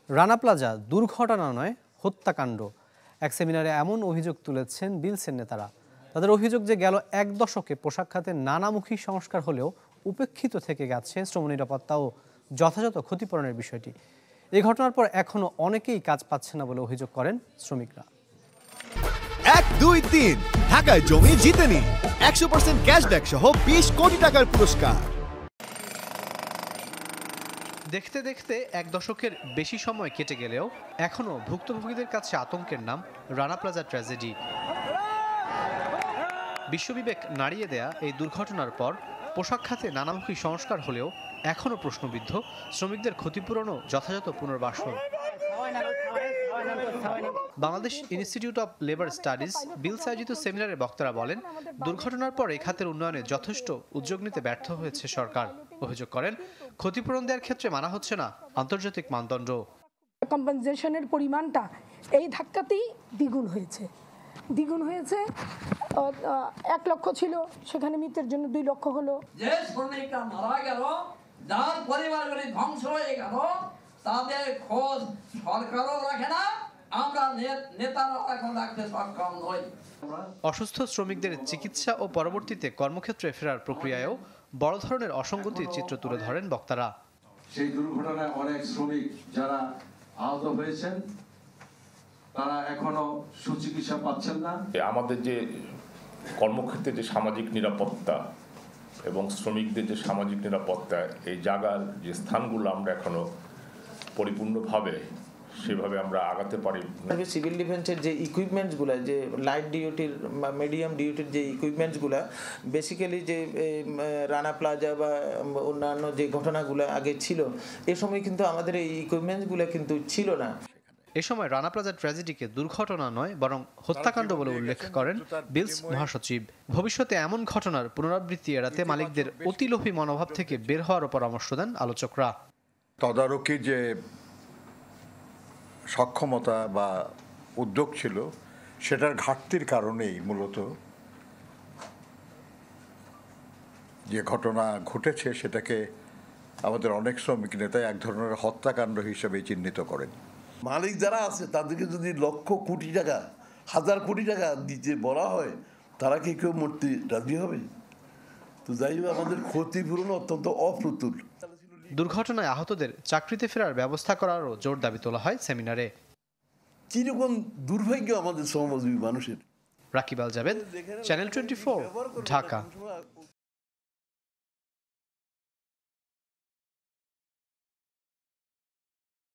Rana plaza দুর্ঘটনা নয়, হত্যাকাণ্ড। এক সেমিনারে এমন অভিযোগ তুলেছেন বিলসের নেতারা। তাদের অভিযোগ যে গেল এক দশকে পোশাক খাতে নানামুখী সংস্কার হলেও উপেক্ষিত থেকে গেছে শ্রম নিরাপত্তা ও যথাযথ ক্ষতিপূরণের বিষয়টি। এই ঘটনার পর এখনো অনেকেই কাজ পাচ্ছে না বলে অভিযোগ করেন শ্রমিকরা। 1, 2, 3 ঢাকায় জমি জিতে নিন 100% ক্যাশব্যাক সহ 20 কোটি টাকার পুরস্কার। দেখতে দেখতে এক দশকের বেশি সময় কেটে গেলেও এখনো ভুক্তভোগীদের কাছে আতঙ্কের নাম রানা প্লাজা ট্র্যাজেডি। বিশ্ববিবেক নাড়িয়ে দেয়া এই দুর্ঘটনার পর পোশাক খাতে নানামুখী সংস্কার হলেও এখনো প্রশ্নবিদ্ধ শ্রমিকদের ক্ষতিপূরণ ও যথাযথ পুনর্বাসন। Bangladesh institute of labour studies BILS আয়োজিত সেমিনারে বক্তারা বলেন, দুর্ঘটনার পর এই খাতের উন্নয়নে যথেষ্ট উদ্যোগ নিতে ব্যর্থ হয়েছে সরকার। অভিযোগ করেন, ক্ষতিপূরণ দেওয়ার ক্ষেত্রে মানা হচ্ছে না আন্তর্জাতিক মানদণ্ড। কম্পেনসেশনের পরিমাণটা এই ধাক্কাতেই দ্বিগুণ হয়েছে। 1 লক্ষ ছিল, সেখানে মৃতের জন্য 2 লক্ষ হলো। যে শ্রমিকরা মারা গেল, যার পরিবারগুলি ধ্বংস হয়ে গেল, তাদের খোঁজ সরকারও রাখে না, আমরা নেতারা এখন রাখতে সক্ষম নই। অসুস্থ শ্রমিকদের চিকিৎসা ও পরবর্তীতে কর্মক্ষেত্রে ফেরার প্রক্রিয়ায়ও বড় ধরনের অসঙ্গতির চিত্র তুলে ধরেন বক্তারা। সেই দুর্ঘটনায় অনেক শ্রমিক যারা আহত হয়েছেন তারা এখনো সুচিকিৎসা পাচ্ছেন না। আমাদের যে কর্মক্ষেত্রে যে সামাজিক নিরাপত্তা এবং শ্রমিকদের যে সামাজিক নিরাপত্তা, এই জায়গার যে স্থানগুলো আমরা এখনো পরিপূর্ণভাবে সেভাবে আমরা আগাতে পারি। সিভিল ডিফেন্সের যে ইকুইপমেন্টসগুলো, যে লাইট ডিউটির মিডিয়াম ডিউটির যে ইকুইপমেন্টসগুলো বেসিক্যালি যে রানা প্লাজা বা অন্যান্য যে ঘটনাগুলো আগে ছিল, এ সময় কিন্তু আমাদের এই ইকুইপমেন্টসগুলো কিন্তু ছিল না। এ সময় রানা প্লাজা ট্র্যাজেডিকে দুর্ঘটনা নয় বরং হত্যাকাণ্ড বলে উল্লেখ করেন বিলস মহাসচিব। ভবিষ্যতে এমন ঘটনার পুনরাবৃত্তি এড়াতে মালিকদের অতিলোভী মনোভাব থেকে বের হওয়ার পরামর্শ দেন আলোচকরা। তদারকি যে সক্ষমতা বা উদ্যোগ ছিল, সেটার ঘাটতির কারণেই মূলত যে ঘটনা ঘটেছে সেটাকে আমাদের অনেক শ্রমিক নেতা এক ধরনের হত্যাকাণ্ড হিসেবে চিহ্নিত করেন। মালিক যারা আছে তাদেরকে যদি লক্ষ কোটি টাকা, হাজার কোটি টাকা দিতে বলা হয়, তারা কি কেউ মরতে রাজি হবে? তো যাই হোক, আমাদের ক্ষতিপূরণ অত্যন্ত অপ্রতুল। দুর্ঘটনায় আহতদের চাকরিতে ফেরার ব্যবস্থা করারও জোর দাবি তোলা হয় সেমিনারে। কিরকম দুর্ভাগ্য আমাদের শ্রমজীবী মানুষের। রাকিব আল জাবেদ, চ্যানেল 24, ঢাকা।